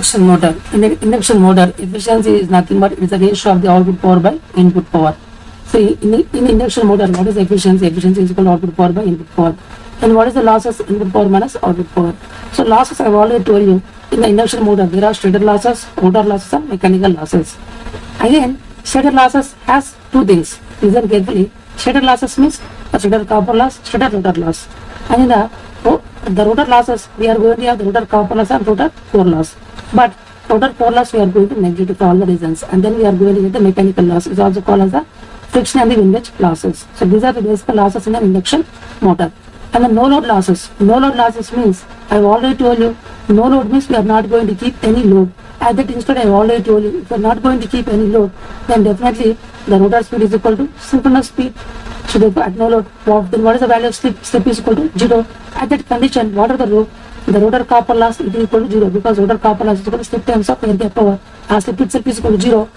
Induction motor. In induction motor, efficiency is nothing but it's a ratio of the output power by input power. So in induction motor, what is efficiency? Efficiency is equal to output power by input power. And what is the losses? Input power minus output power. So losses I have already told you. In the induction motor, there are stator losses, rotor losses, and mechanical losses. Again, stator losses has two things. Listen carefully. Stator losses means a stator copper loss, stator rotor loss. And in the rotor losses, we are going to have the rotor copper loss and rotor core loss. But rotor core loss we are going to neglect for all the reasons. And then we are going to get the mechanical loss. It's also called as the friction and the windage losses. So these are the basic losses in an induction motor. And the no load losses. No load losses means I have already told you. No load means we are not going to keep any load. At that instead I have already told you, if we are not going to keep any load, then definitely the rotor speed is equal to synchronous speed. So therefore at no load, then what is the value of slip? Slip is equal to 0. At that condition, what are the rotor copper loss is equal to 0, because rotor copper loss is equal to slip times of air gap power. As slip itself is equal to 0.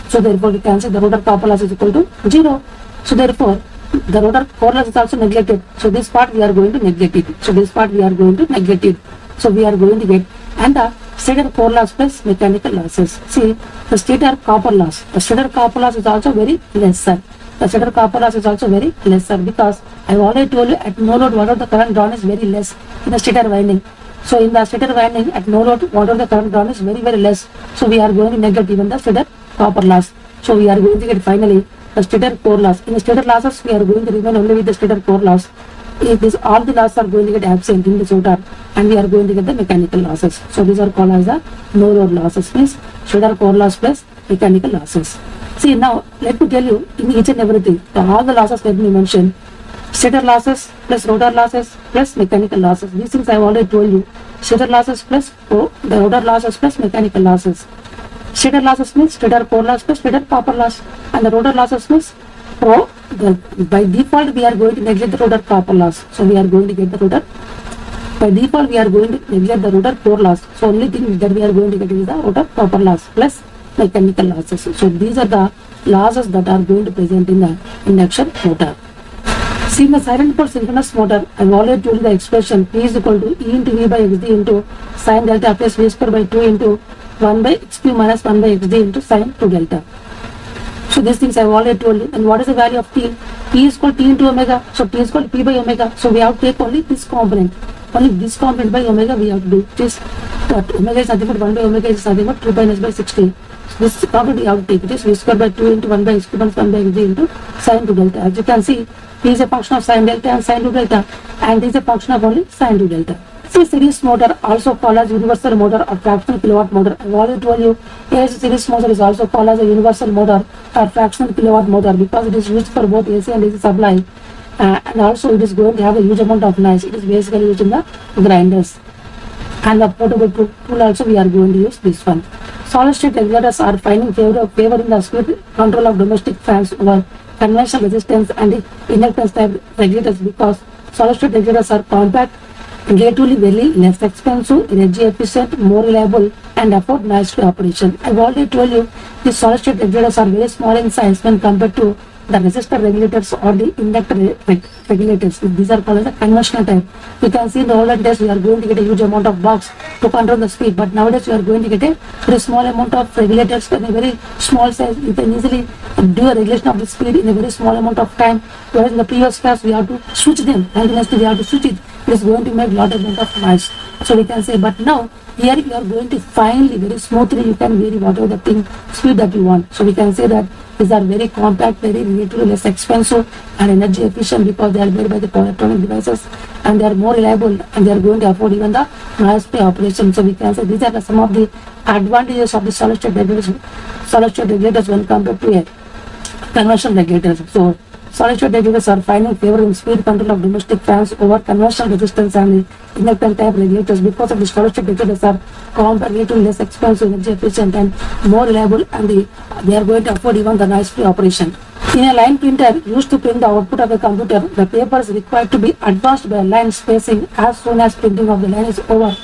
So therefore we can say the rotor copper loss is equal to 0. So therefore the rotor core loss is also neglected. So this part we are going to neglect it. So this part we are going to neglect it. So we are going to get, and the stator core loss plus mechanical losses. See, the stator copper loss. The stator copper loss is also very lesser. The stator copper loss is also very lesser, because I have already told you at no load whatever the current drawn is very less in the stator winding. So in the stator winding at no load whatever the current drawn is very less. So we are going to neglect even the stator copper loss. So we are going to get finally the stator core loss. In the stator losses we are going to remain only with the stator core loss. If this all the losses are going to get absent in the rotor, and we are going to get the mechanical losses. So these are called as the no load losses, means stator core loss plus mechanical losses. See, now let me tell you in each and everything, all the losses let me mention. Stator losses plus rotor losses plus mechanical losses. These things I have already told you. Stator losses plus the rotor losses plus mechanical losses. Stator losses means stator core loss plus stator copper loss, and the rotor losses means by default we are going to neglect the rotor copper loss. So we are going to get the rotor. By default we are going to neglect the rotor core loss. So only thing that we are going to get is the rotor copper loss plus mechanical losses. So these are the losses that are going to present in the induction motor. See, in the silent pole synchronous motor, I have already told you the expression P is equal to E into V by XD into sin delta plus V square by 2 into 1 by XQ minus 1 by XD into sin 2 delta. So these things I have already told you. And what is the value of T? P is equal to T into omega. So T is equal to P by omega. So we have to take only this component. Only this component by omega we have to do. Which is what? Omega is nothing but 1 by omega is nothing but 2 by S by 60. So this component we have to take. It is V square by 2 into 1 by XQ minus 1 by XD into sin 2 delta. As you can see, P is a function of sin delta and sin 2 delta, and it is a function of only sin 2 delta. AC series motor, also called as universal motor or fractional kilowatt motor. I have already told you AC series motor is also called as a universal motor or fractional kilowatt motor, because it is used for both AC and AC supply, and also it is going to have a huge amount of noise. It is basically used in the grinders, and the portable tool also we are going to use this one. Solid state regulators are finding favoring the speed control of domestic fans over conventional resistance and inductance type regulators, because solid state regulators are compact, relatively very less expensive, energy efficient, more reliable, and afford noise-free operation. I have already told you these solid state regulators are very small in size when compared to the resistor regulators or the inductor regulators. These are called as a conventional type. You can see in the olden days we are going to get a huge amount of box to control the speed, but nowadays we are going to get a very small amount of regulators in a very small size. You can easily do a regulation of the speed in a very small amount of time, whereas in the previous class we have to switch them, continuously we have to switch it. It is going to make lot of amount of noise. So we can say, but now here you are going to finely, very smoothly, you can vary whatever the thing speed that you want. So we can say that these are very compact, very relatively less expensive and energy efficient, because they are made by the power electronic devices, and they are more reliable, and they are going to afford even the noise-free operation. So we can say these are some of the advantages of the solid state regulators when compared to a conventional regulators. So solid state regulators are finding favor in speed control of domestic fans over conventional resistance and inductance type regulators, because of the solid state regulators are comparatively less expensive, energy efficient, and more reliable, and they are going to afford even the noise-free operation. In a line printer used to print the output of a computer, the paper is required to be advanced by line spacing as soon as printing of the line is over.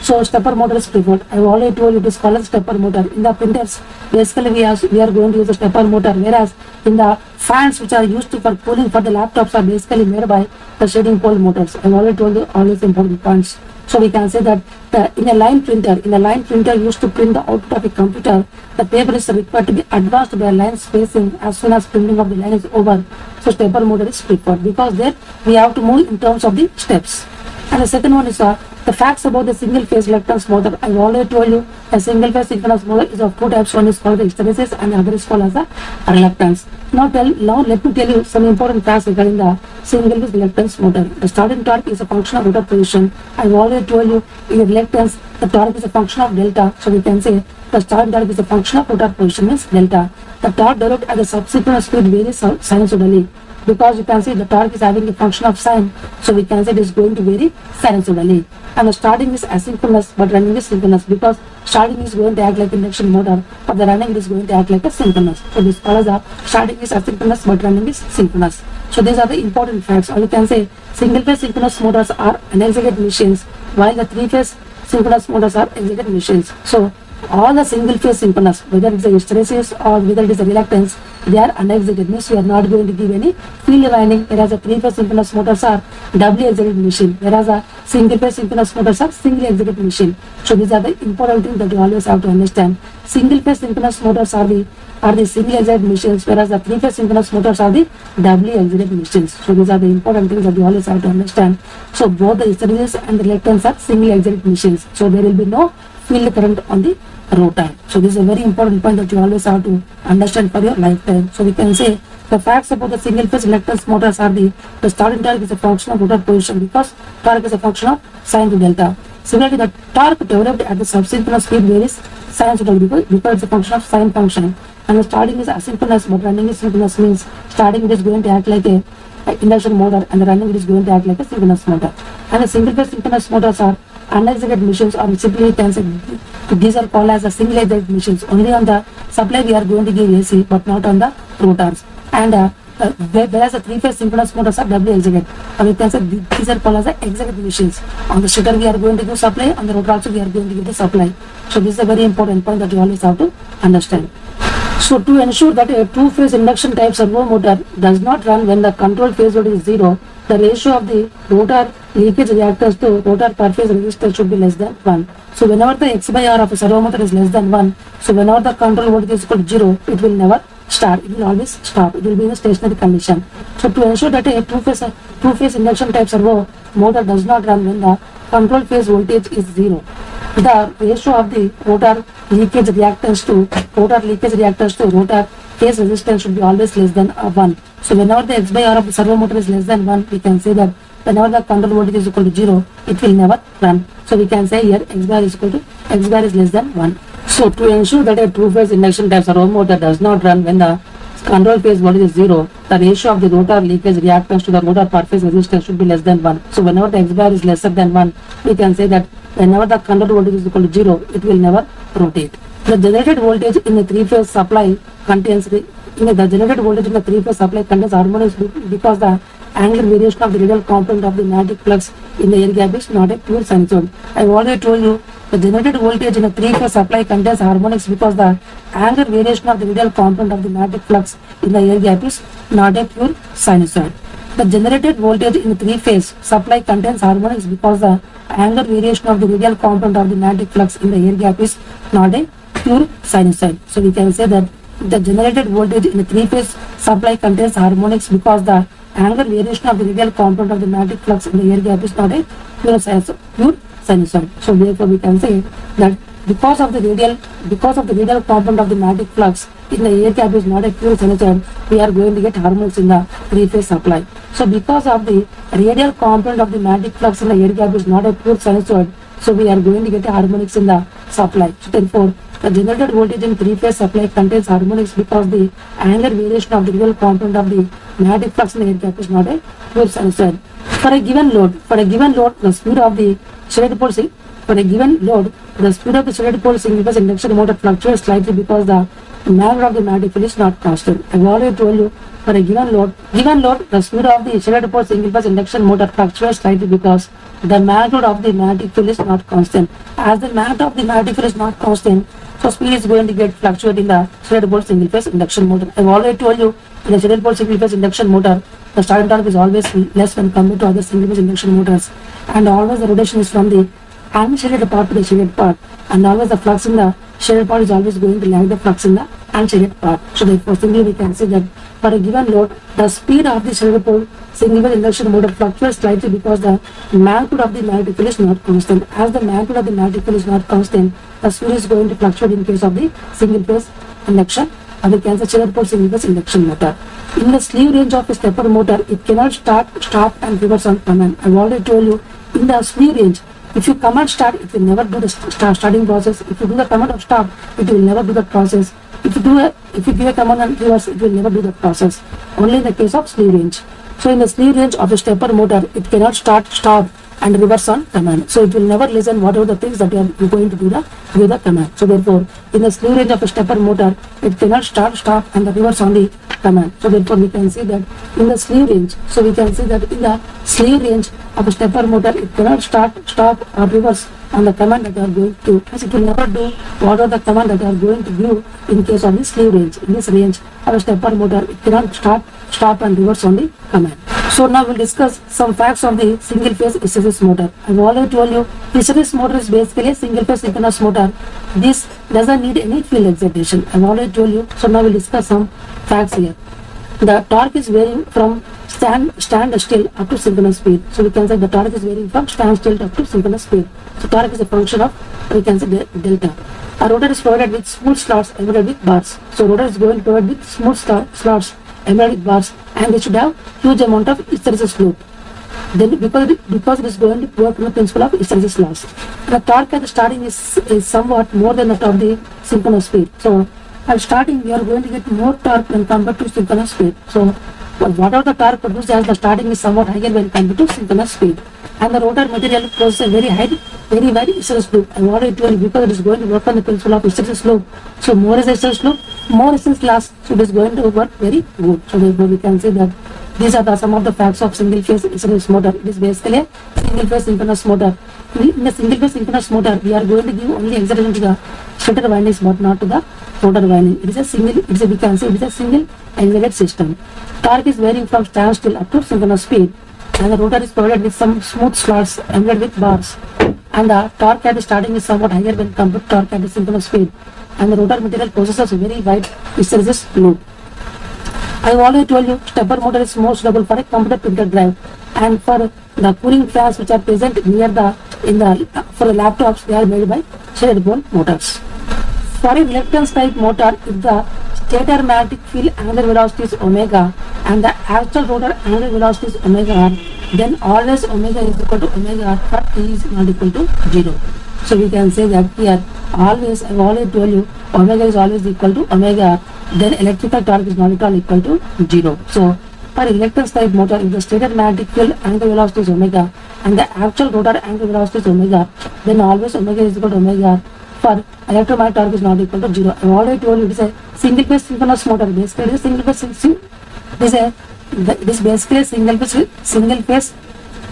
So stepper motor is preferred. I have already told you it is called as stepper motor. In the printers, basically we are going to use a stepper motor, whereas in the fans which are used for cooling for the laptops are basically made by the shading pole motors. I have already told you all these important points. So we can say that in a line printer used to print the output of a computer, the paper is required to be advanced by line spacing as soon as printing of the line is over. So stepper motor is preferred because there we have to move in terms of the steps. And the second one is the facts about the single phase reluctance motor. I've already told you a single phase synchronous motor is of two types. One is called the hysteresis and the other is called as a reluctance. Now let me tell you some important facts regarding the single phase reluctance motor. The starting torque is a function of rotor position. I've already told you in reluctance the torque is a function of delta. So we can say the starting torque is a function of rotor position means delta. The torque derived at the subsequent speed varies sinusoidally. Because you can see the torque is having a function of sine, so we can say it is going to vary sinusoidally. And the starting is asynchronous but running is synchronous, because starting is going to act like induction motor, but the running is going to act like a synchronous. So this follows up, starting is asynchronous but running is synchronous. So these are the important facts. Or you can say single phase synchronous motors are unexcited machines, while the three phase synchronous motors are excited machines. So all the single phase synchronous, whether it's a hysteresis or whether it is a reluctance, they are unexcited, means we are not going to give any field winding, whereas the three phase synchronous motors are doubly excited machine, whereas the single phase synchronous motors are singly excited machine. So these are the important things that you always have to understand. Single phase synchronous motors are the singly excited machines, whereas the three phase synchronous motors are the doubly excited machines. So these are the important things that you always have to understand. So both the hysteresis and the reluctance are singly excited machines, so there will be no field current on the rotor. So this is a very important point that you always have to understand for your lifetime. So we can say the facts about the single phase reluctance motors are the starting torque is a function of rotor position, because torque is a function of sine to delta. Similarly, the torque developed at the subsequent speed varies sinusoidally because it's a function of sine function. And the starting is asynchronous but running is synchronous, means starting it is going to act like a induction motor and the running it is going to act like a synchronous motor. And the single phase synchronous motors are unexcited machines, or simply can say these are called as a single excited machines. Only on the supply we are going to give AC, but not on the rotors. And whereas the three phase synchronous motors are doubly excited, or we can say these are called as the excited machines. On the stator we are going to give supply, on the rotor also we are going to give the supply. So this is a very important point that you always have to understand. So to ensure that a two-phase induction type servo motor does not run when the control phase voltage is 0, the ratio of the rotor leakage reactance to rotor per phase resistance should be less than 1. So whenever the X by R of a servo motor is less than 1, so whenever the control voltage is equal to 0, it will never start, it will always stop, it will be in a stationary condition. So to ensure that a two-phase induction type servo motor does not run when the control phase voltage is 0, the ratio of the rotor leakage reactance to rotor phase resistance should be always less than 1. So whenever the X by R of the servo motor is less than 1, we can say that whenever the control voltage is equal to 0, it will never run. So we can say here X bar is less than 1. So to ensure that a two-phase induction type servo motor does not run when the control phase voltage is 0, the ratio of the rotor leakage reactance to the rotor per phase resistance should be less than 1. So whenever the X bar is lesser than 1, we can say that whenever the control voltage is equal to 0, it will never rotate. The generated voltage in a three-phase supply contains harmonics because the angular variation of the radial component of the magnetic flux in the air gap is not a pure sinusoid. I have already told you the generated voltage in a three-phase supply contains harmonics because the angular variation of the radial component of the magnetic flux in the air gap is not a pure sinusoid. The generated voltage in a three-phase supply contains harmonics because the angular variation of the radial component of the magnetic flux in the air gap is not a pure sinusoid. So we can say that the generated voltage in a three-phase supply contains harmonics because the angular variation of the radial component of the magnetic flux in the air gap is not a pure sinusoid. So therefore we can say that because of the radial component of the magnetic flux in the air gap is not a pure sinusoid, we are going to get harmonics in the three-phase supply. So because of the radial component of the magnetic flux in the air gap is not a pure sinusoid, so we are going to get harmonics in the supply. So therefore the generated voltage in three-phase supply contains harmonics because the angular variation of the radial component of the magnetic flux in the air gap is not a pure sinusoid. For a given load, the speed of the shaded pole single phase induction motor fluctuates slightly because the magnitude of the magnetic field is not constant. I have already told you, for a given load, the speed of the shaded pole single phase induction motor fluctuates slightly because the magnitude of the magnetic field is not constant. As the magnitude of the magnetic field is not constant, so speed is going to get fluctuate in the shaded pole single phase induction motor. I have already told you, in the shaded pole single phase induction motor, the starting torque is always less when compared to other single phase induction motors, and always the rotation is from the unshaded part to the shaded part, and always the flux in the shaded part is always going to lag the flux in the unshaded part. So therefore, simply we can say that for a given load, the speed of the shaded pole single phase induction motor fluctuates slightly because the magnitude of the magnetic field is not constant. As the magnitude of the magnetic field is not constant, the speed is going to fluctuate in case of the single phase induction, or we can say shaded pole single phase induction motor. In the sleeve range of a stepper motor, it cannot start, stop and reverse on command. I've already told you, in the sleeve range, if you command start, it will never do the starting process. If you do the command of stop, it will never do the process. If you give a command and reverse, it will never do the process. Only in the case of sleeve range. So in the sleeve range of a stepper motor, it cannot start, stop and reverse on command. So it will never listen whatever the things that you are going to do the command. So therefore, in the sleeve range of a stepper motor, it cannot start, stop and reverse on the command. So therefore, we can see that in the sleeve range. So we can see that in the sleeve range of a stepper motor, it cannot start, stop or reverse on the command that you are going to. As it will never do whatever the command that you are going to do in case of the sleeve range. In this range of a stepper motor, it cannot start, stop and reverse on the command. So now we'll discuss some facts of the single phase hysteresis motor. I've already told you, hysteresis motor is basically a single phase synchronous motor. This doesn't need any field excitation. I've already told you. So now we'll discuss some facts here. The torque is varying from stand still up to synchronous speed. So we can say the torque is varying from stand still up to synchronous speed. So torque is a function of, we can say, delta. A rotor is provided with smooth slots embedded with bars. So rotor is going to provide with smooth slots embedded with bars, and they should have huge amount of hysteresis loop. Then because it is going to work on the principle of hysteresis loss. The torque at the starting is somewhat more than that of the synchronous speed. So at starting we are going to get more torque when compared to synchronous speed. So whatever the torque produced at the starting is somewhat higher when compared to synchronous speed. And the rotor material possesses a very wide hysteresis loop. I already told you, because it is going to work on the principle of hysteresis loop. So more is hysteresis loop, more hysteresis loss. So it is going to work very good. So therefore we can say that these are some of the facts of single phase hysteresis motor. It is basically a single phase synchronous motor. In the single phase synchronous motor, we are going to give only excitation to the stator windings but not to the rotor winding. It is a single excited system. Torque is varying from standstill up to synchronous speed, and the rotor is provided with some smooth slots embedded with bars, and the torque at the starting is somewhat higher when compared to torque at the synchronous speed, and the rotor material possesses a very wide hysteresis loop. I already told you, stepper motor is more suitable for a computer printed drive, and for the cooling fans which are present near for the laptops, they are made by shaded pole motors. For a reluctance type motor, if the stator magnetic field angular velocity is omega and the actual rotor angular velocity is omega r, then always omega is equal to omega r for t is not equal to 0. So we can say that here always, I have already told you, omega is always equal to omega r, then electrical torque is not at all equal to 0. So for reluctance type motor, if the stator magnetic field angular velocity is omega and the actual rotor angular velocity is omega, then always omega is equal to omega r. For electromagnetic torque is not equal to 0. I have already told you it is a single phase synchronous motor. Basically, it is basically a single phase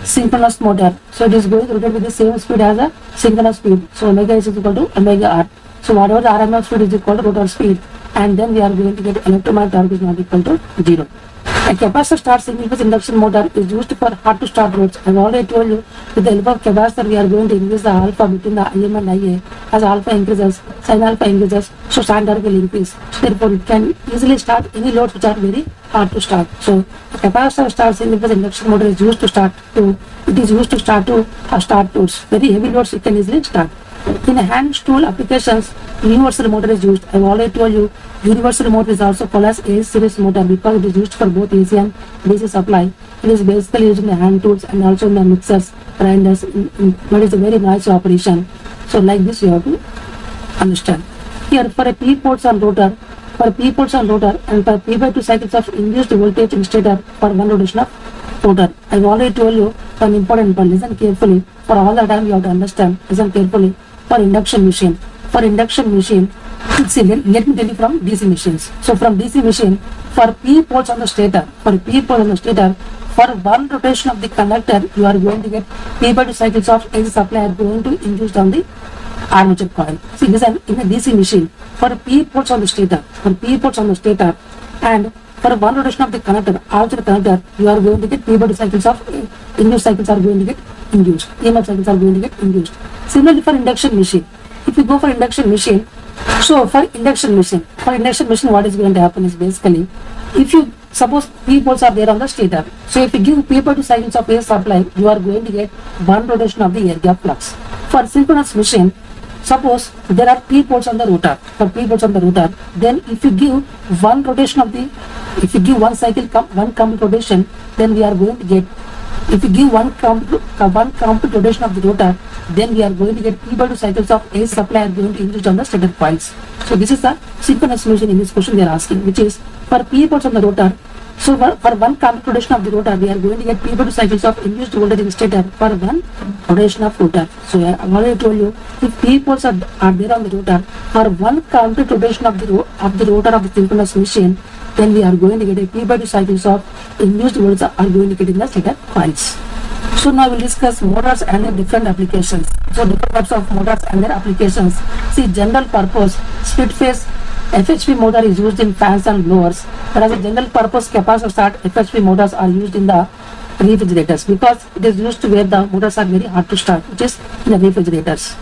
synchronous motor. So it is going to rotate with the same speed as a synchronous speed. So omega is equal to omega r. So whatever the RMS speed is equal to rotor speed, and then we are going to get electromagnetic torque is not equal to 0. A capacitor start single phase induction motor is used for hard to start loads. I have already told you, with the help of capacitor we are going to increase the alpha between the IM and IA. As alpha increases, sin alpha increases, so sin torque will increase. So therefore it can easily start any loads which are very hard to start. So a capacitor start single phase induction motor is used to start loads. Very heavy loads it can easily start. In hand tool applications, universal motor is used. I have already told you, universal motor is also called as AC series motor because it is used for both AC and DC supply. It is basically used in the hand tools and also in the mixers, grinders, but it is a very noisy operation. So like this you have to understand. Here for a P ports on rotor, and for P by 2 cycles of induced voltage in stator for one rotation of rotor. I have already told you one important point. Listen carefully. For all the time you have to understand. Listen carefully. For induction machine, see, let me tell you from DC machines. So from DC machine, for P poles on the stator, for one rotation of the conductor, you are going to get P by 2 cycles of AC supply are going to induce on the armature coil. See, listen, in a DC machine, for P poles on the stator, and for one rotation of the conductor, armature conductor, you are going to get P by 2 cycles of induced cycles are going to get induced. EMF cycles are going to get induced. Similarly for induction machine. If you go for induction machine, so for induction machine, what is going to happen is basically, if you suppose P poles are there on the stator, so if you give P by 2 cycles of air supply, you are going to get one rotation of the air gap flux. For synchronous machine, suppose there are P poles on the rotor, then if you give one rotation of the, if you give one cycle, one complete rotation, then we are going to get, if you give one complete rotation of the rotor, then we are going to get P by 2 cycles of air supply are going to induce on the stator coils. So this is the synchronous motion in this question they are asking, which is for P poles on the rotor. So for one complete rotation of the rotor, we are going to get P by 2 cycles of induced voltage in stator for one rotation of rotor. So I have already told you, if P poles are there on the rotor, for one complete rotation of the rotor of the synchronous machine, then we are going to get a P by 2 cycles of induced voltage are going to get in the stator coils. So now we'll discuss motors and their different applications. So different types of motors and their applications. See, general purpose split phase FHP motor is used in fans and blowers, whereas a general purpose capacitor start FHP motors are used in the refrigerators, because it is used to where the motors are very hard to start, which is in the refrigerators.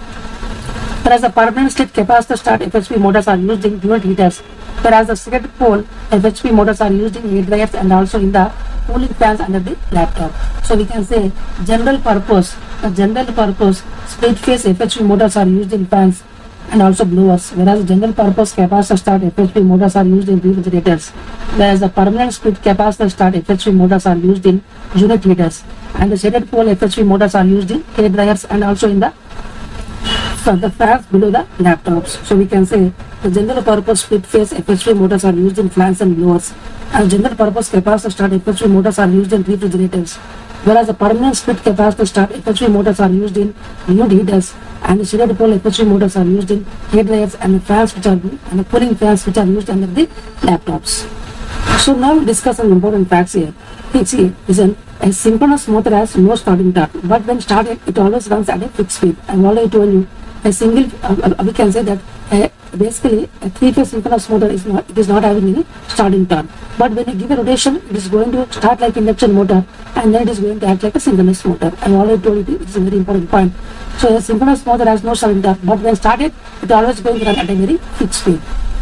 Whereas the permanent state capacitor start FHP motors are used in unit heaters, whereas the second pole FHP motors are used in hair dryers and also in the cooling fans under the laptop. So we can say general purpose split phase FHP motors are used in fans and also blowers, whereas general purpose capacitor start FHP motors are used in refrigerators, whereas the permanent split capacitor start FHP motors are used in unit heaters, and the shaded pole FHP motors are used in hair dryers and also in the fans below the laptops. So we can say the general purpose split phase FHP motors are used in fans and blowers, and general purpose capacitor start FHP motors are used in refrigerators, whereas the permanent split capacitor start FHP motors are used in unit heaters, and the shaded pole FHP motors are used in hair dryers and the fans which are and the cooling fans which are used under the laptops. So now we discuss some important facts here. See, listen, a synchronous motor has no starting torque, but when started, it always runs at a fixed speed. I already told you, a single, we can say that basically a three-phase synchronous motor is not having any starting torque. But when you give a rotation, it is going to start like induction motor, and then it is going to act like a synchronous motor. I already told you, it is a very important point. So a synchronous motor has no starting torque, but when started, it always going to run at a very fixed speed,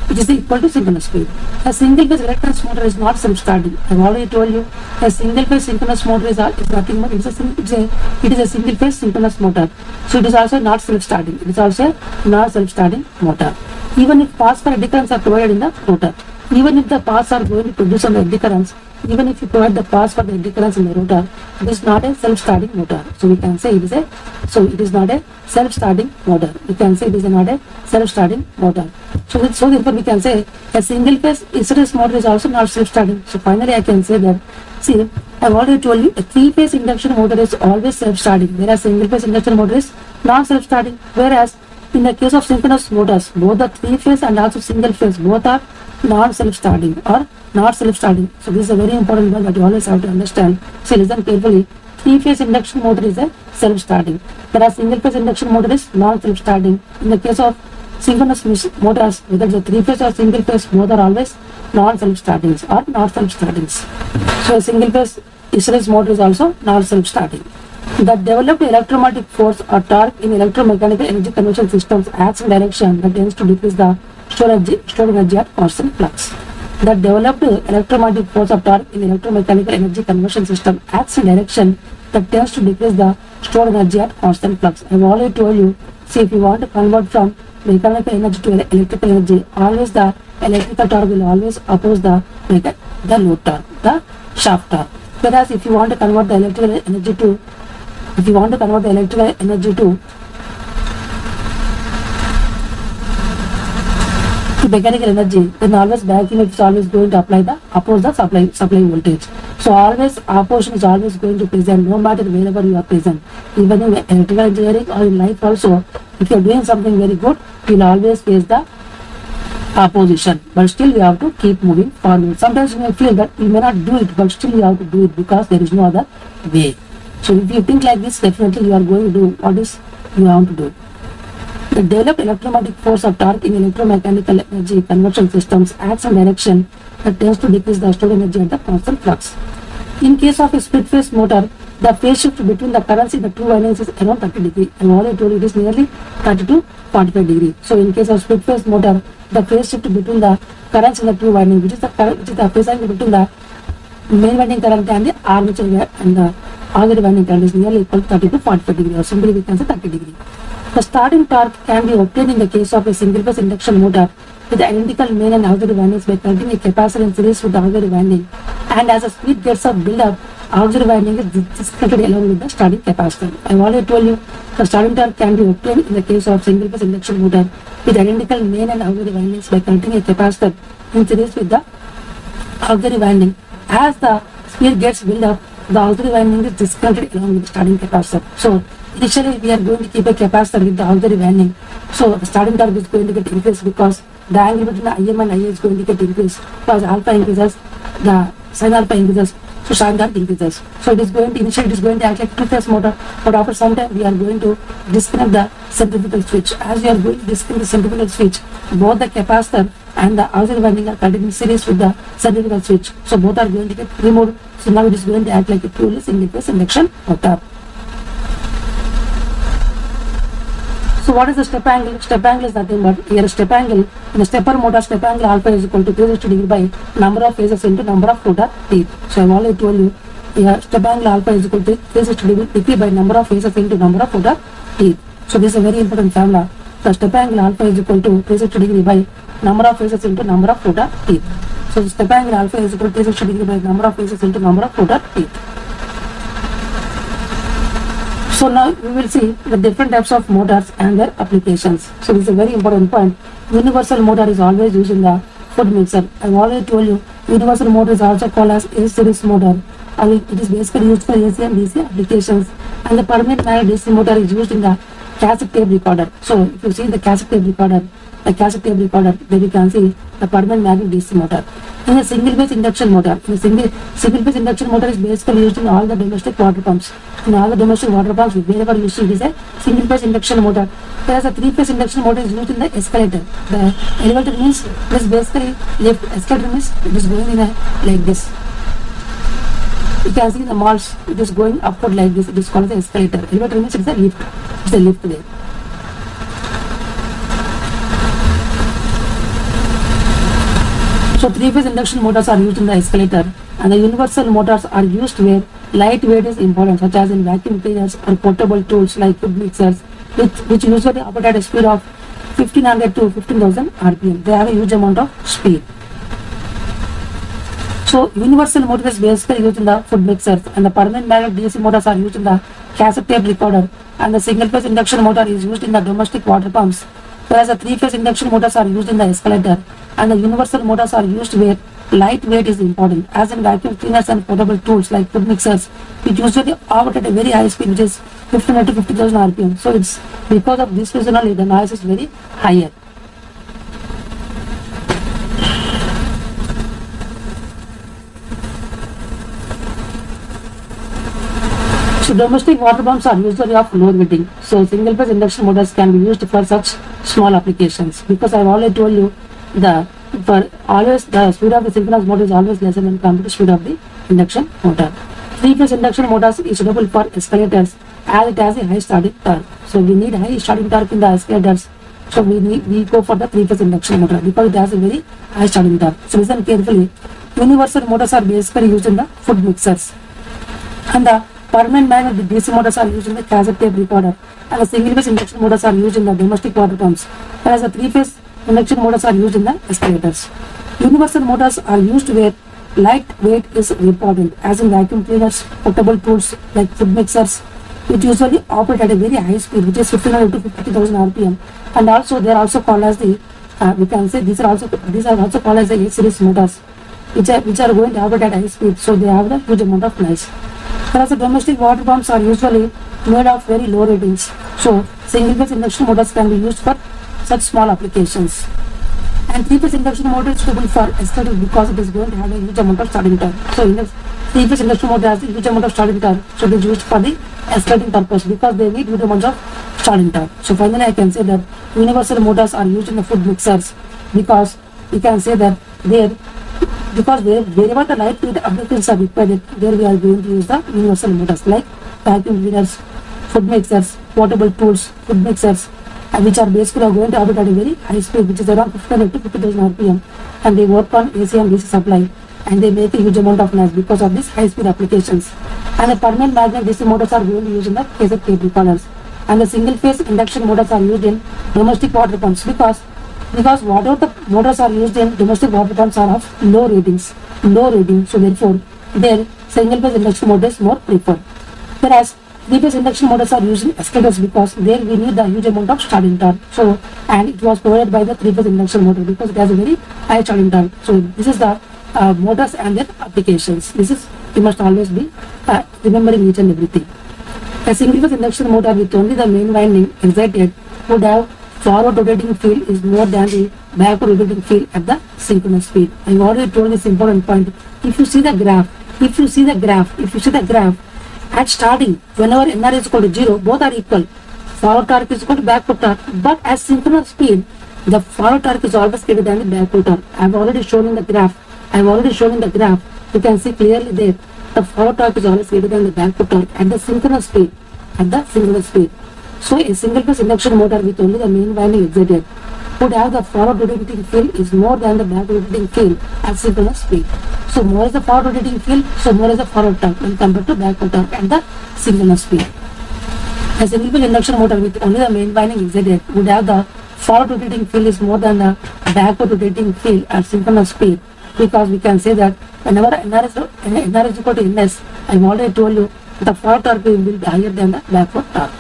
which is equal to synchronous speed. A single phase reluctance motor is not self-starting. I have already told you, a single phase synchronous motor is nothing but it is a single phase synchronous motor. So it is also not self-starting. It is also not self-starting motor. Even if paths for eddy currents are provided in the rotor, even if the paths are going to produce on the eddy currents, even if you provide the paths for the eddy currents in the rotor, it is not a self-starting motor. So we can say it is not a self-starting motor. We can say it is not a self-starting motor. So therefore we can say a single phase incidence motor is also not self-starting. So finally I can say that, see, I have already told you a three-phase induction motor is always self-starting, whereas single phase induction motor is not self-starting. Whereas in the case of synchronous motors, both the three-phase and also single phase both are non-self-starting or not self-starting. So this is a very important one that you always have to understand. So listen carefully. Three-phase induction motor is a self-starting, whereas single-phase induction motor is non-self-starting. In the case of synchronous motors, whether it's a three-phase or single-phase, both are always non-self-startings or not self-startings. So a single-phase incidence motor is also not self-starting. The developed electromagnetic force or torque in electromechanical energy conversion systems acts in direction that tends to decrease the stored energy at constant flux. The developed electromagnetic force or torque in electromechanical energy conversion system acts in direction that tends to decrease the stored energy at constant flux. I have already told you, see, if you want to convert from mechanical energy to electrical energy, always the electrical torque will always oppose the load torque, the shaft torque. Whereas if you want to convert the electrical energy to mechanical energy, then always back EMF is always going to oppose the supply voltage. So always opposition is always going to present, no matter wherever you are present. Even in electrical engineering or in life also, if you are doing something very good, you will always face the opposition, but still you have to keep moving forward. Sometimes you may feel that you may not do it, but still you have to do it because there is no other way. So if you think like this, definitely you are going to do what is you want to do. The developed electromagnetic force of torque in electromechanical energy conversion systems acts in direction that tends to decrease the stored energy at the constant flux. In case of a split phase motor, the phase shift between the currents in the two windings is around 30 degree. I already told you it is nearly 30 to 45 degree. So in case of split phase motor, the phase shift between the currents in the two windings, which is the phase angle between the main winding current and the armature and the auxiliary winding current is nearly equal to 30 to 45 degree, or simply we can say 30 degree. The starting torque can be obtained in the case of a single phase induction motor with the identical main and auxiliary windings by connecting a capacitor in series with the auxiliary winding, and as the speed gets up build up, auxiliary winding is disconnected along with the starting capacitor. I have already told you the starting torque can be obtained in the case of single phase induction motor with identical main and auxiliary windings by connecting a capacitor in series with the auxiliary winding. As the speed gets built up, the auxiliary winding is disconnected along with the starting capacitor. So initially we are going to keep a capacitor with the auxiliary winding. So the starting torque is going to get increased because the angle between the IM and IA is going to get increased. Because alpha increases, the sin alpha increases, so sin torque increases. So it is going to initially it is going to act like two-phase motor, but after some time we are going to disconnect the centrifugal switch. As we are going to disconnect the centrifugal switch, both the capacitor and the auxiliary winding are connected in series with the centrifugal switch. So both are going to get removed. So now it is going to act like a purely single phase induction motor. So what is the step angle? Step angle is nothing but here step angle in a stepper motor, step angle alpha is equal to 360 degree by number of phases into number of rotor teeth. So I have already told you here step angle alpha is equal to 360 degree by number of phases into number of rotor teeth. So this is a very important formula. The step angle alpha is equal to 360 degree by number of phases into number of rotor teeth. So the step angle alpha is equal to 360 degree by number of phases into number of rotor teeth. So now we will see the different types of motors and their applications. So this is a very important point. Universal motor is always used in the food mixer. I have already told you universal motor is also called as A-series motor. It is basically used for AC and DC applications, and the permanent magnet DC motor is used in the cassette tape recorder. So if you see the cassette tape recorder, there you can see the permanent magnet DC motor. In a single phase induction motor, single phase induction motor is basically used in all the domestic water pumps. In all the domestic water pumps, wherever you see it is a single phase induction motor. Whereas a three phase induction motor is used in the escalator. The elevator means it is basically lift. Escalator means it is going in a like this. You can see in the malls, it is going upward like this. It is called the escalator. Elevator means it is a lift. It is a lift there. So three-phase induction motors are used in the escalator, and the universal motors are used where lightweight is important, such as in vacuum cleaners or portable tools like food mixers, which usually operate at a speed of 1500 to 15,000 RPM. They have a huge amount of speed. So universal motor is basically used in the food mixers, and the permanent magnet DC motors are used in the cassette tape recorder, and the single phase induction motor is used in the domestic water pumps, whereas the three phase induction motors are used in the escalator, and the universal motors are used where lightweight is important, as in vacuum cleaners and portable tools like food mixers, which usually operate at a very high speed, which is 1500 to 50,000 RPM. So it's because of this reason only the noise is very higher. So domestic water pumps are usually of low rating. So single phase induction motors can be used for such small applications, because I have already told you the speed of the synchronous motor is always lesser than compared to speed of the induction motor. Three phase induction motors is suitable for escalators as it has a high starting torque. So we need high starting torque in the escalators. So we go for the three phase induction motor because it has a very high starting torque. So listen carefully. Universal motors are basically used in the food mixers, and the permanent magnet DC motors are used in the cassette tape recorder, and the single phase induction motors are used in the domestic water pumps, whereas the three phase induction motors are used in the escalators. Universal motors are used where lightweight is important, as in vacuum cleaners, portable tools like food mixers, which usually operate at a very high speed, which is 1500 to 50,000 RPM, and also they are also called as the we can say these are also called as the A-series motors, which are going to operate at high speed, so they have a huge amount of noise. Whereas the domestic water pumps are usually made of very low ratings, so single phase induction motors can be used for such small applications. And three phase induction motor is suitable for escalator because it is going to have a huge amount of starting torque. So three phase induction motor has a huge amount of starting torque, so it is used for the escalating purpose because they need huge amounts of starting torque. So finally I can say that universal motors are used in the food mixers because we can say that there because wherever the lightweight applications are required, there we are going to use the universal motors like vacuum cleaners, food mixers, portable tools, food mixers, which are basically going to operate at a very high speed, which is around 15 to 50,000 RPM, and they work on AC and DC supply, and they make a huge amount of noise because of these high speed applications. And the permanent magnet DC motors are going to use in the case of tape recorders, and the single phase induction motors are used in domestic water pumps because whatever the motors are used in domestic water pumps are of low rating, so therefore their single phase induction motor is more preferred. Whereas three phase induction motors are used in escalators because there we need the huge amount of starting torque. So, and it was provided by the three phase induction motor because it has a very high starting torque. So this is the motors and their applications. This is, you must always be remembering each and everything. A single phase induction motor with only the main winding excited would have forward rotating field is more than the backward rotating field at the synchronous speed. I have already told this important point. If you see the graph, at starting, whenever NR is equal to 0, both are equal. Forward torque is equal to backward torque. But at synchronous speed, the forward torque is always greater than the backward torque. I have already shown in the graph. You can see clearly there. The forward torque is always greater than the backward torque at the synchronous speed. So a single phase induction motor with only the main winding excited would have the forward rotating field is more than the backward rotating field at synchronous speed. So more is the forward rotating field, so more is the forward torque when compared to backward torque at the synchronous speed. A single phase induction motor with only the main winding excited would have the forward rotating field is more than the backward rotating field at synchronous speed, because we can say that whenever NR is equal to Ns, I have already told you the forward torque will be higher than the backward torque.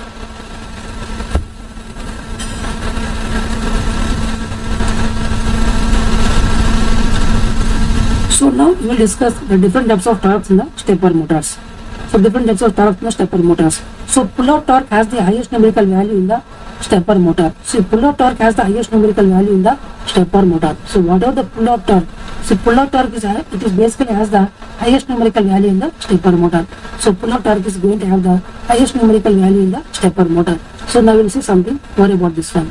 So now we will discuss the different types of torques in the stepper motors. So pull-out torque has the highest numerical value in the stepper motor. So pull-out torque has the highest numerical value in the stepper motor. So whatever the pull-out torque, it is basically has the highest numerical value in the stepper motor. So pull-out torque is going to have the highest numerical value in the stepper motor. So now we will see something more about this one.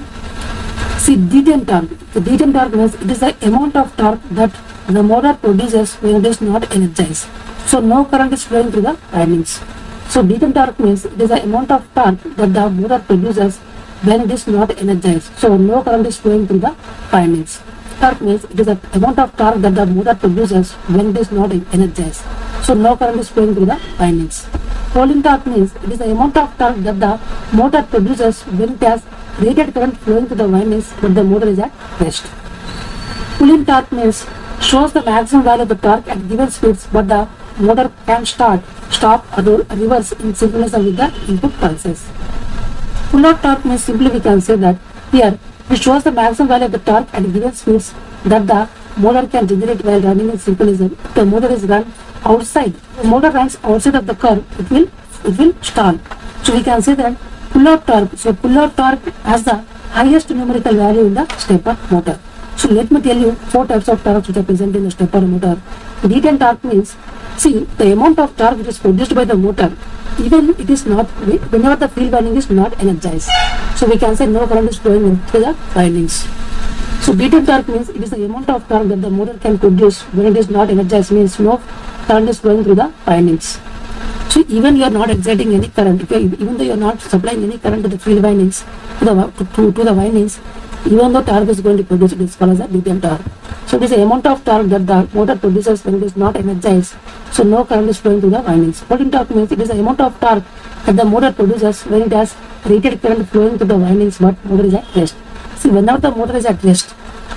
See, detent torque. The detent torque means it is the amount of torque that the motor produces when it is not energized. So no current is flowing through the windings. So detent torque means it is the amount of torque that the motor produces when it is not energized. So no current is flowing through the windings. Torque means it is the amount of torque that the motor produces when it is not energized. So no current is flowing through the windings. Rolling torque means it is the amount of torque that the motor produces when it has rated current flowing through the windings but the motor is at rest. Pulling torque means shows the maximum value of the torque at given speeds but the motor can start, stop or reverse in synchronism with the input pulses. Pull-out torque means simply we can say that here it shows the maximum value of the torque at given speeds that the motor can generate while running in synchronism. If the motor is run outside, the motor runs outside of the curve, it will stall. So we can say that pull-out torque. So pull-out torque has the highest numerical value in the stepper motor. So let me tell you four types of torques which are present in the stepper motor. Detent torque means, see, the amount of torque which is produced by the motor, even it is not, whenever the field winding is not energized. So we can say no current is flowing through the windings. So detent torque means it is the amount of torque that the motor can produce when it is not energized, means no current is flowing through the windings. So even you are not exciting any current, even though you are not supplying any current to the field windings, to the windings, even though torque is going to produce, it is called as a detent torque. So it is the amount of torque that the motor produces when it is not energized. So no current is flowing through the windings. Rolling torque means it is the amount of torque that the motor produces when it has rated current flowing through the windings but motor is at rest. See, whenever the motor is at rest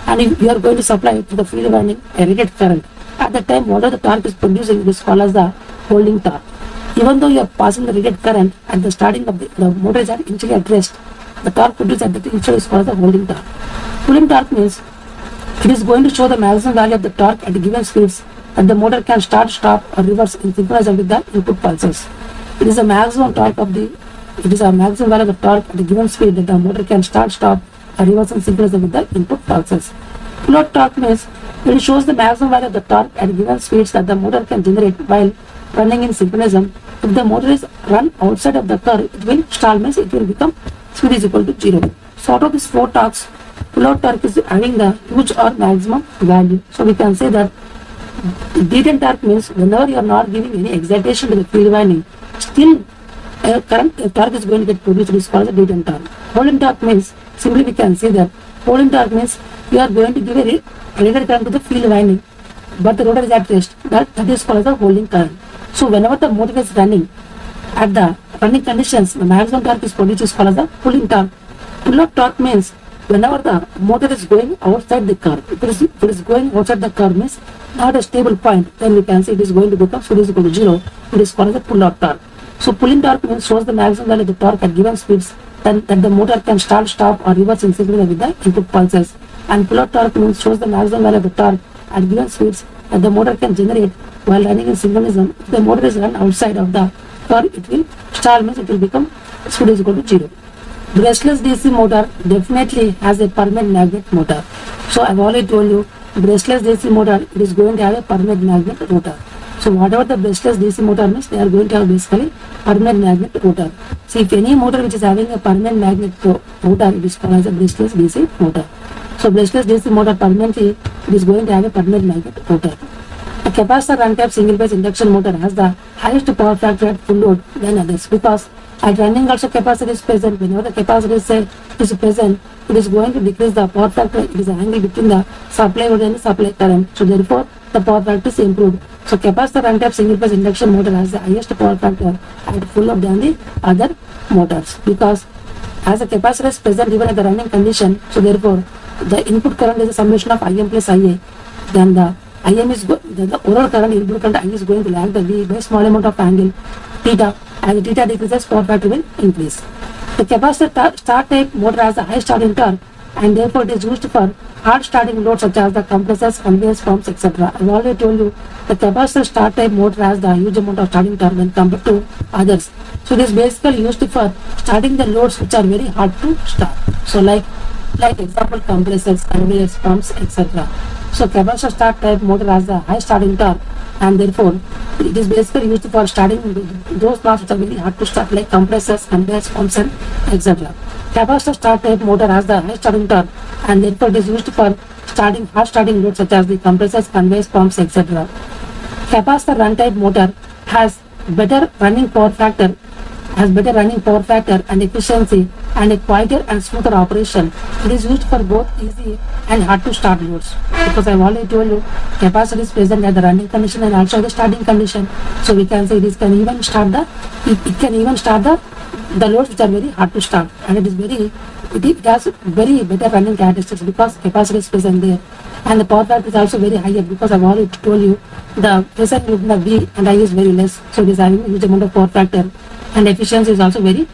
and if you are going to supply to the field winding a rated current, at that time whatever the torque is producing, it is called as the holding torque. Even though you are passing the rated current at the starting of the motor is initially at rest, the torque produced at the initial is called the holding torque. Pulling torque means it is going to show the maximum value of the torque at given speeds that the motor can start, stop or reverse in synchronization with the input pulses. It is a maximum torque of the, it is a maximum value of the torque at a given speed that the motor can start, stop or reverse in synchronization with the input pulses. Pull-out torque means it shows the maximum value of the torque at given speeds that the motor can generate while running in synchronism. If the motor is run outside of the curve, it will stall, means it will become speed is equal to 0. So out of these four torques, pull-out torque is having the huge or maximum value. So we can say that Detent torque means whenever you are not giving any excitation to the field winding, still a torque is going to get produced. It is called the detent torque. Holding torque means, simply we can say that holding torque means you are going to give a rated current to the field winding, but the rotor is at rest. That is called the holding current. So whenever the motor is running, at the running conditions, the maximum torque is produced is called as the pulling torque. Pull-up torque means whenever the motor is going outside the curve. If it is going outside the curve means not a stable point, then we can say it is going to become speed is equal to 0. It is called as the pull-out torque. So pulling torque means shows the maximum value of the torque at given speeds that the motor can start, stop or reverse in synchronous with the input pulses. And pull-out torque means shows the maximum value of the torque at given speeds that the motor can generate while running in synchronism. If the motor is run outside of the curve, it will stall means it will become speed is equal to 0. Brushless DC motor definitely has a permanent magnet motor. So I've already told you, brushless DC motor, it is going to have a permanent magnet rotor. So whatever the brushless DC motor means, they are going to have basically permanent magnet rotor. So if any motor which is having a permanent magnet rotor, it is called as a brushless DC motor. So brushless DC motor permanently, it is going to have a permanent magnet rotor. A capacitor run-type single-phase induction motor has the highest power factor at full load than others, because at running also capacitor is present. Whenever the capacitor is present, it is going to decrease the power factor. It is an angle between the supply voltage and the supply current. So therefore, the power factor is improved. So capacitor run-type single-phase induction motor has the highest power factor at full load than the other motors, because as the capacitor is present even at the running condition, so therefore the input current is a summation of Im plus Ia. Then the Im is the overall current, input current I is going to lag the V by small amount of angle theta. As the theta decreases, power factor will increase. The capacitor start type motor has a high starting torque, and therefore it is used for hard starting loads such as the compressors, conveyors, pumps, etc. I have already told you the capacitor start type motor has the huge amount of starting torque when compared to others. So it is basically used for starting the loads which are very hard to start. So like example, compressors, conveyors, pumps, etc. So capacitor start type motor has a high starting torque, and therefore it is basically used for starting those parts which are very hard to start, like compressors, conveyors, pumps, and etc. Capacitor start type motor has the high starting torque, and therefore it is used for starting hard starting loads such as the compressors, conveyors, pumps, etc. Capacitor run type motor has better running power factor and efficiency and a quieter and smoother operation. It is used for both easy and hard to start loads, because I have already told you capacitor is present at the running condition and also the starting condition. So we can say it can even start the loads which are very hard to start, and it has very better running characteristics because capacitor is present there, and the power factor is also very higher because I have already told you the pressure in the V and I is very less, so it is having a huge amount of power factor, and efficiency is also very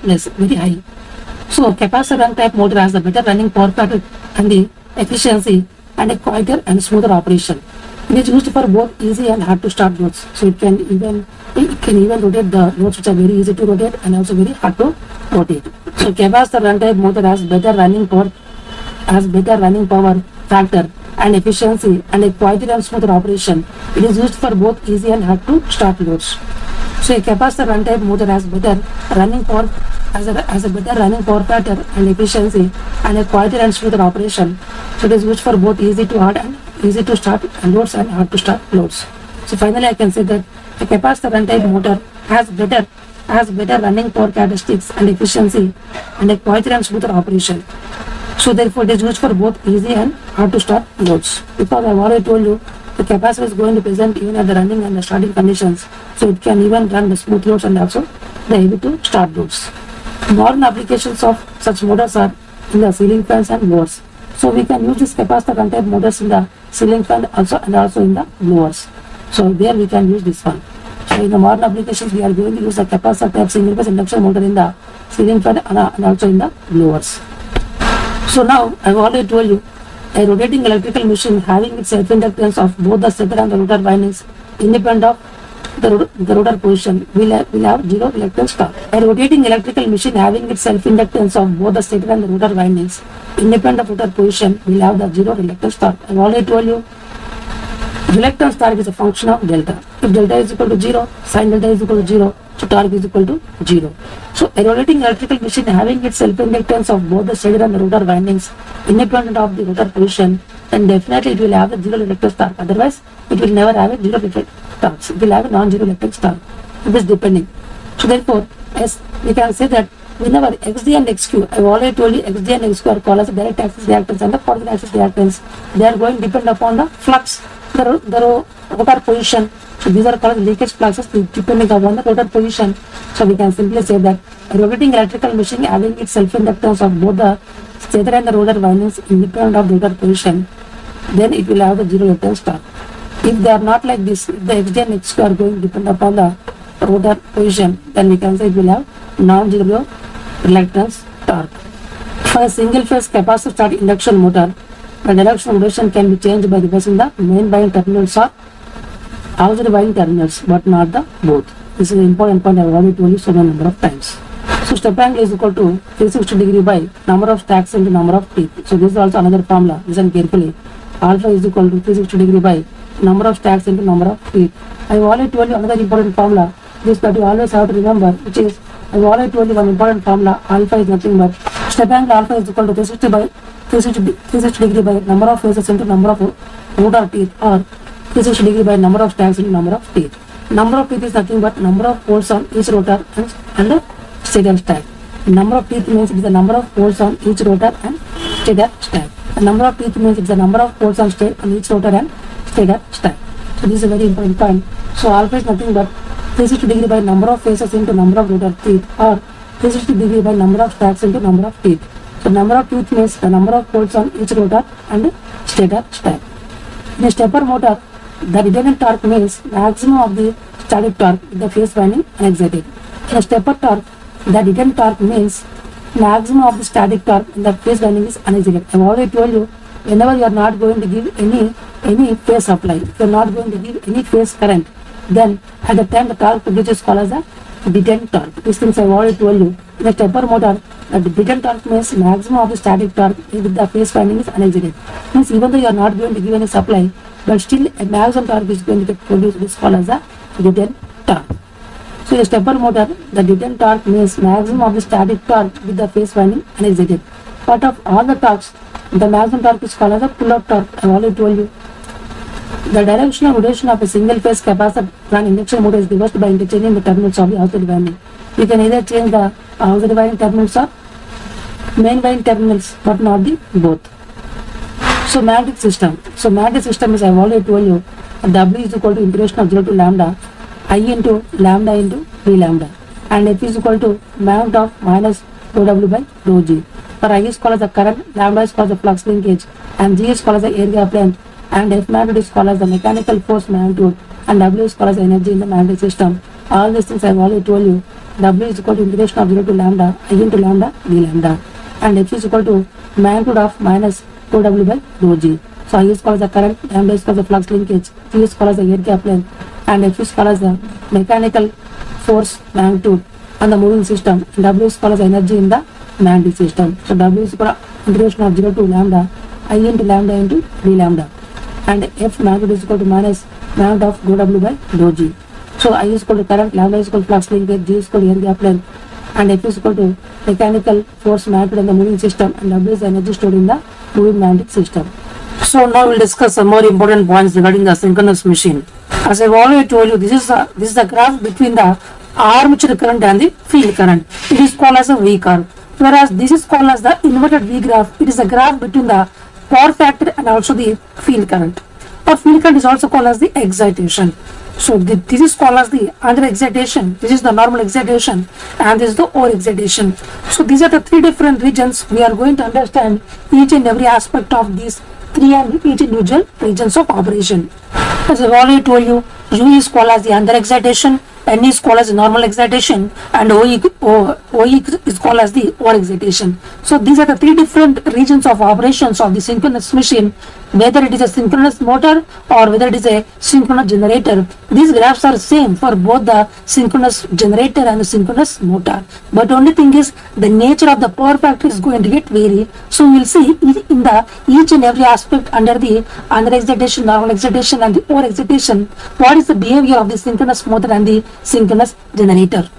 high. So capacitor run type motor has the better running power factor and the efficiency and a quieter and smoother operation. It is used for both easy and hard to start loads. So it can even rotate the loads which are very easy to rotate and also very hard to rotate. So capacitor run type motor has better running power factor and efficiency and a quieter and smoother operation. It is used for both easy and hard to start loads. So a capacitor run type motor has better running power factor and efficiency and a quieter and smoother operation. So it is used for both easy to start loads and hard to start loads. So finally I can say that a capacitor run type motor has better running power characteristics and efficiency and a quieter and smoother operation. So therefore it is used for both easy and hard to start loads, because I have already told you the capacitor is going to present even at the running and the starting conditions, so it can even run the smooth loads and also the heavy to start loads. Modern applications of such motors are in the ceiling fans and blowers. So we can use this capacitor run type motors in the ceiling fan and also in the blowers. So there we can use this one. So in the modern applications we are going to use the capacitor type single phase induction motor in the ceiling fan and also in the blowers. So now I have already told you a rotating electrical machine having its self-inductance of both the stator and the rotor windings independent of the rotor position will have zero reluctance torque. A rotating electrical machine having its self-inductance of both the stator and the rotor windings independent of rotor position will have the zero reluctance torque. I have already told you reluctance torque is a function of delta. If delta is equal to 0, sin delta is equal to 0, so torque is equal to 0. So a rotating electrical machine having its self-inductance of both the stator and the rotor windings independent of the rotor position then definitely it will have a zero electric torque. Otherwise, it will never have a zero electric torque. It will have a non-zero electric torque. It is depending. So therefore, as we can say that whenever XD and XQ, I have already told you XD and XQ are called as direct axis reactance and the positive axis reactance. They are going to depend upon the flux, the rotor position. So these are called leakage fluxes depending upon the rotor position. So we can simply say that a rotating electrical machine having its self-inductance of both the stator and the rotor windings independent of the rotor position, then it will have the zero reluctance torque. If they are not like this, if the XD and XQ are going to depend upon the rotor position, then we can say it will have non-zero reluctance torque. For a single phase capacitor start induction motor, the direction of rotation can be changed by reversing the main winding terminals or auxiliary winding terminals, but not the both. This is an important point I have already told you so many number of times. So step angle is equal to 360 degree by number of stacks into number of teeth. So this is also another formula. Listen carefully. Alpha is equal to 360 degree by number of stacks into number of teeth. I have already told you another important formula. This that you always have to remember, which is I have already told you one important formula. Alpha is nothing but step angle alpha is equal to 360 degree by number of phases into number of rotor teeth, or 360 degree by number of stacks into number of teeth. Number of teeth is nothing but number of poles on each rotor and stator stack. Number of teeth means it is the number of poles on each rotor and stator stack. The number of teeth means it is the number of poles on each rotor and stator stack. So this is a very important point. So alpha is nothing but 360 degree by number of phases into number of rotor teeth, or 360 degree by number of stacks into number of teeth. So number of teeth means the number of poles on each rotor and stator stack. In a stepper motor, the redundant torque means maximum of the static torque with the phase winding unexcited. In a stepper torque, the redundant torque means maximum of the static torque in the phase winding is unexcited. I have already told you, whenever you are not going to give any phase supply, if you are not going to give any phase current, then at the time the torque produced is called as a detent torque. These things I have already told you. In a stepper motor, the detent torque means maximum of the static torque with the phase winding is unexcited. Means even though you are not going to give any supply, but still a maximum torque is going to get produced, is called as a detent torque. So in a stepper motor, the detent torque means maximum of the static torque with the phase winding unexcited. But of all the torques, the maximum torque is called as a pull-up torque. I have already told you. The directional rotation of a single phase capacitor run induction motor is reversed by interchanging the terminals of the auxiliary winding. You can either change the auxiliary winding terminals or main winding terminals, but not the both. So magnetic system. So magnetic system is I have already told you W is equal to integration of 0 to lambda I into lambda into d lambda, and F is equal to amount of minus rho W by rho G. For I is called as the current, lambda is called as the flux linkage, and G is called as the air gap length, and F magnitude is called as the mechanical force magnitude, and W is called as the energy in the magnetic system. All these things I have already told you. W is equal to integration of 0 to lambda I into lambda d lambda, and F is equal to magnitude of minus rho W by rho G. So I is called as the current, lambda is called as the flux linkage, G is called as the air gap length, and F is called as the mechanical force magnitude on the moving system, and W is called as energy in the magnetic system. So W is equal to integration of 0 to lambda I into lambda into d lambda, and F magnitude is equal to minus magnitude of rho W by rho G. So I is equal to current, lambda is equal to flux linkage, G is equal to air gap length, and F is equal to mechanical force magnitude in the moving system, and W is the energy stored in the moving magnetic system. So now we'll discuss some more important points regarding the synchronous machine. As I've already told you, this is the graph between the armature current and the field current. It is called as a V curve. Whereas this is called as the inverted V graph. It is a graph between the power factor and also the field current. Or field current is also called as the excitation. So this is called as the under excitation. This is the normal excitation, and this is the over excitation. So these are the three different regions. We are going to understand each and every aspect of these three and each individual regions of operation. As I've already told you, U is called as the under excitation, N is called as the normal excitation, and OE is called as the over excitation. So these are the three different regions of operations of the synchronous machine, whether it is a synchronous motor or whether it is a synchronous generator. These graphs are same for both the synchronous generator and the synchronous motor, but only thing is the nature of the power factor is going to get vary. So we will see in the each and every aspect under the under excitation, normal excitation, and the over excitation, what is the behavior of the synchronous motor and the synchronous generator.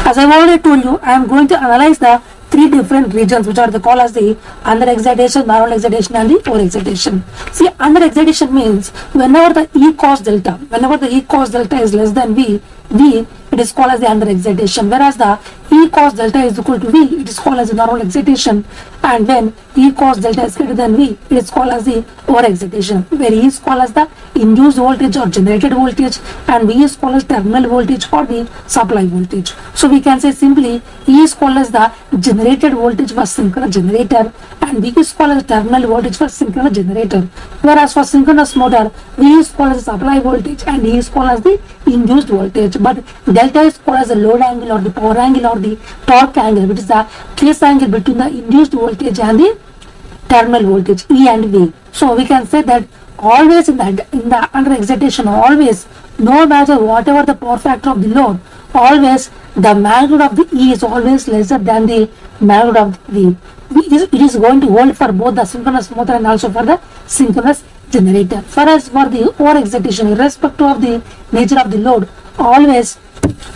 As I have already told you, I am going to analyze the three different regions which are the called as the under excitation, normal excitation and the over excitation. See, under excitation means whenever the E cos delta, is less than V, it is called as the under excitation, whereas the E cos delta is equal to V, it is called as the normal excitation, and when E cos delta is greater than V, it is called as the over excitation, where E is called as the induced voltage or generated voltage and V is called as terminal voltage or the supply voltage. So we can say simply E is called as the generated voltage for synchronous generator and V is called as terminal voltage for synchronous generator, whereas for synchronous motor V is called as the supply voltage and E is called as the induced voltage, but delta is called as the load angle or the power angle or the torque angle, which is the phase angle between the induced voltage and the terminal voltage E and V. So we can say that always in the under excitation, always, no matter whatever the power factor of the load, always the magnitude of the E is always lesser than the magnitude of the V. It is going to hold for both the synchronous motor and also for the synchronous generator. Whereas for the over excitation, irrespective of the nature of the load, always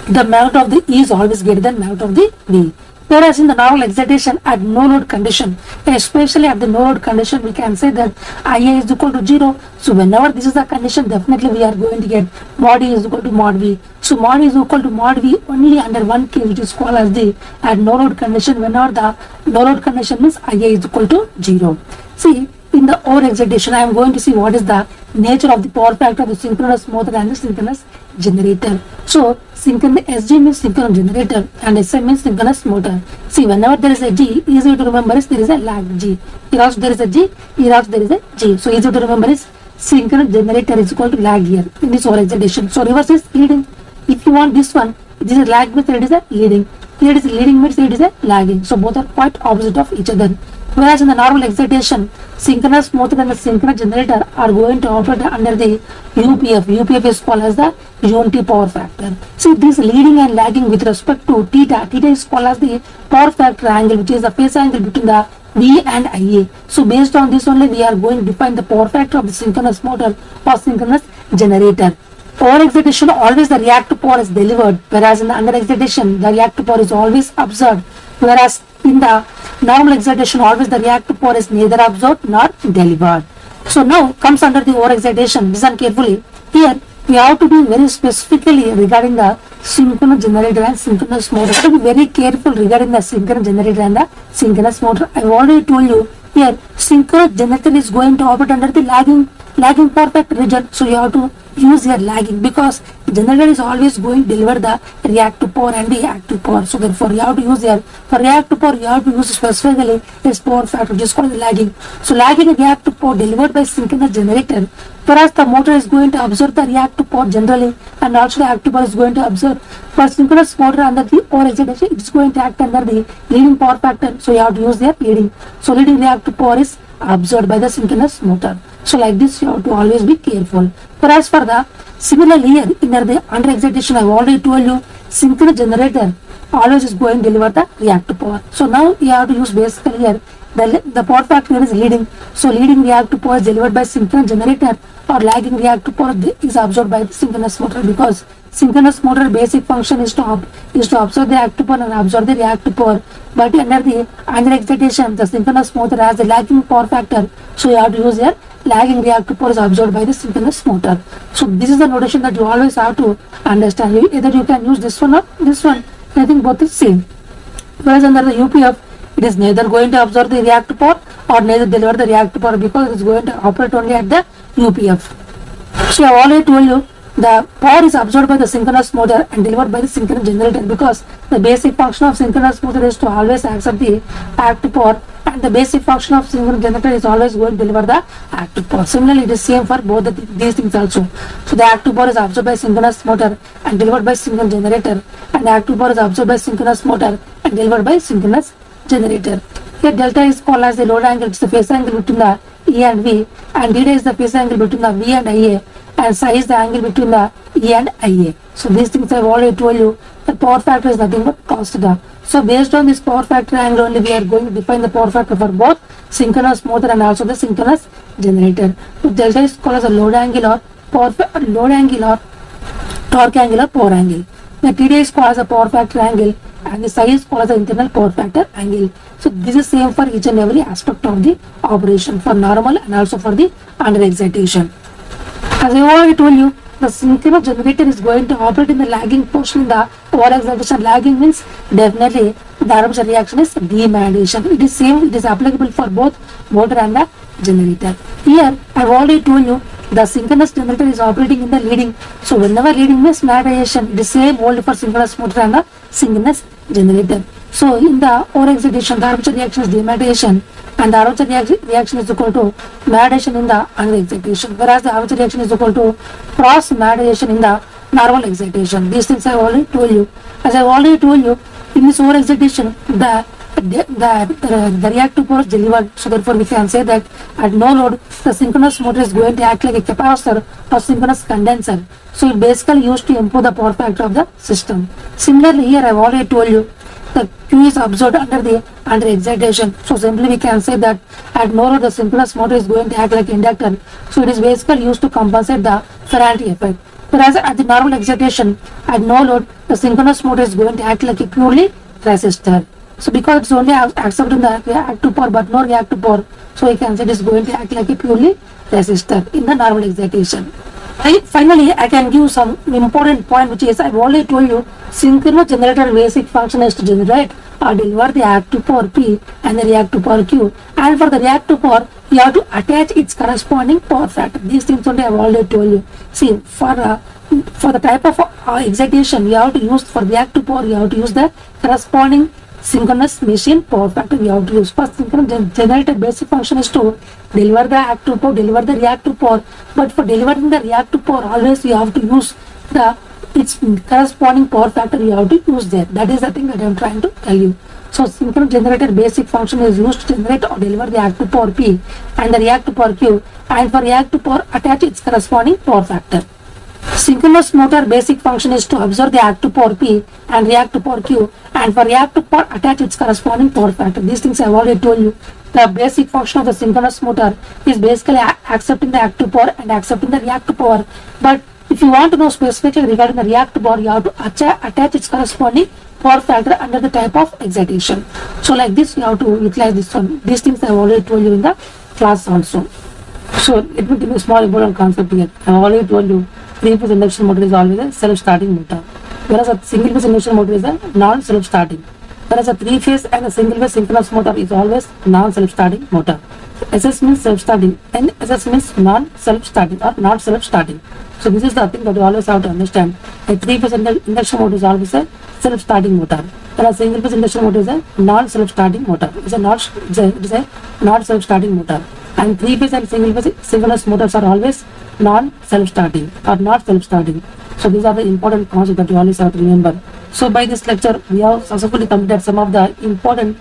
the magnitude of the E is always greater than magnitude of the V. Whereas in the normal excitation at no load condition, especially at the no load condition, we can say that IA is equal to 0. So whenever this is the condition, definitely we are going to get mod E is equal to mod V. So mod E is equal to mod V only under one case, which is called as the at no load condition, whenever the no load condition means IA is equal to 0. See, in the over excitation, I am going to see what is the nature of the power factor of the synchronous motor and the synchronous generator. So synchronous SG means synchronous generator and SM means synchronous motor. See, whenever there is a G, easy to remember is there is a lag G. Here also there is a G, here also there is a G. So easy to remember is synchronous generator is equal to lag here in this over excitation. So reverse is leading. If you want this one, this is lag means it is a leading. Here it is leading means it is a lagging. So both are quite opposite of each other. Whereas in the normal excitation, synchronous motor and the synchronous generator are going to operate under the UPF. UPF is called as the unity power factor. See, this leading and lagging with respect to theta. Theta is called as the power factor angle, which is the phase angle between the V and IA. So based on this only, we are going to define the power factor of the synchronous motor or synchronous generator. Over excitation, always the reactive power is delivered, whereas in the under excitation, the reactive power is always absorbed, whereas in the normal excitation, always the reactive power is neither absorbed nor delivered. So now comes under the over excitation. Listen carefully. Here we have to be very specifically regarding the synchronous generator and synchronous motor. We have to be very careful regarding the synchronous generator and the synchronous motor. I have already told you here synchronous generator is going to operate under the lagging power factor region. So you have to use your lagging because generator is always going to deliver the reactive power and the active power. So therefore you have to use your, for reactive power you have to use specifically this power factor which is called the lagging. So lagging and reactive power delivered by synchronous generator, whereas the motor is going to absorb the reactive power generally and also the active power is going to absorb. For synchronous motor under the over excitation, it is going to act under the leading power factor. So you have to use their leading. So leading reactive power is absorbed by the synchronous motor. So like this you have to always be careful. Whereas for the similarly here in the under excitation, I have already told you synchronous generator always is going to deliver the reactive power. So now you have to use basically here the power factor is leading. So leading reactive power is delivered by synchronous generator or lagging reactive power is absorbed by the synchronous motor, because synchronous motor basic function is to absorb the active power and absorb the reactive power. But under the under excitation, the synchronous motor has the lagging power factor. So you have to use here lagging reactive power is absorbed by the synchronous motor. So this is the notation that you always have to understand. Either you can use this one or this one. I think both is same. Whereas under the UPF, it is neither going to absorb the reactive power or neither deliver the reactive power because it is going to operate only at the UPF. So I have already told you the power is absorbed by the synchronous motor and delivered by the synchronous generator, because the basic function of synchronous motor is to always accept the active power and the basic function of synchronous generator is always going to deliver the active power. Similarly, it is same for both these things also. So the active power is absorbed by synchronous motor and delivered by synchronous generator, and the active power is absorbed by synchronous motor and delivered by synchronous generator. Here delta is called as the load angle, it's the phase angle between the E and V, and theta is the phase angle between the V and IA, and psi is the angle between the E and IA. So these things I have already told you. The power factor is nothing but cos theta. So based on this power factor angle only, we are going to define the power factor for both synchronous motor and also the synchronous generator. So delta is called as a load angle or torque angle or power angle. the TDI is called as a power factor angle and the psi is called as the internal power factor angle. So this is same for each and every aspect of the operation, for normal and also for the under excitation. As I already told you, the synchronous generator is going to operate in the lagging portion in the over excitation. Lagging means definitely the armature reaction is demandation. It is same, it is applicable for both motor and the generator. Here I have already told you the synchronous generator is operating in the leading. So whenever leading means magnetization, it is same hold for synchronous motor and the synchronous generator. So in the over excitation, the armature reaction is demagnetization and the armature reaction is equal to magnetization in the under excitation, whereas the armature reaction is equal to cross magnetization in the normal excitation. These things I have already told you. As I have already told you, in this over excitation, the reactive power is delivered. So therefore we can say that at no load, the synchronous motor is going to act like a capacitor or synchronous condenser. So it basically used to improve the power factor of the system. Similarly, here I have already told you the Q is observed under excitation. So simply we can say that at no load, the synchronous motor is going to act like inductor. So it is basically used to compensate the Ferranti effect. Whereas at the normal excitation, at no load, the synchronous motor is going to act like a purely resistor. So because it's only accepting the reactive power but no reactive power, so we can say it is going to act like a purely resistor in the normal excitation. Finally, I can give some important point, which is I've already told you synchronous generator basic function is to generate or deliver the active power P and the reactive power Q, and for the reactive power you have to attach its corresponding power factor. These things only I've already told you. See, for the type of excitation you have to use, for reactive power you have to use the corresponding synchronous machine power factor you have to use. First, synchronous generator basic function is to deliver the active power, deliver the reactive power, but for delivering the reactive power always you have to use its corresponding power factor you have to use there. That is the thing that I am trying to tell you. So synchronous generator basic function is used to generate or deliver the active power P and the reactive power Q, and for reactive power attach its corresponding power factor. Synchronous motor basic function is to observe the active power P and reactive power Q, and for reactive power attach its corresponding power factor. These things I have already told you. The basic function of the synchronous motor is basically accepting the active power and accepting the reactive power. But if you want to know specifically regarding the reactive power, you have to attach its corresponding power factor under the type of excitation. So like this you have to utilize this one. These things I have already told you in the class also. So let me give you a small important concept here. I have already told you 3-phase induction motor is always a self-starting motor, whereas a single-phase induction motor is a non-self-starting. Whereas a 3-phase and a single-phase synchronous motor is always non-self-starting motor. SS means self-starting and SS means non-self-starting or not self-starting. So this is the thing that you always have to understand. A 3-phase induction motor is always a self-starting motor, whereas a single-phase induction motor is a non-self-starting motor. It is a not self-starting motor. And 3-phase and single-phase synchronous motors are always non-self-starting or not self-starting. So these are the important concepts that you always have to remember. So by this lecture, we have successfully completed some of the important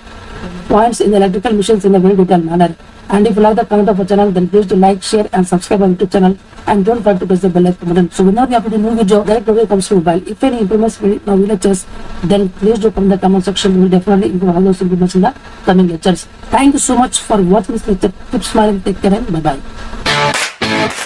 points in the electrical machines in a very detailed manner. And if you like the content of our channel, then please do like, share and subscribe our YouTube channel, and don't forget to press the bell icon button. So whenever we upload a new video, direct away comes to mobile. If any improvements in our lectures, then please do comment in the comment section. We will definitely improve all those improvements in the coming lectures. Thank you so much for watching this lecture. Keep smiling, take care, and bye bye.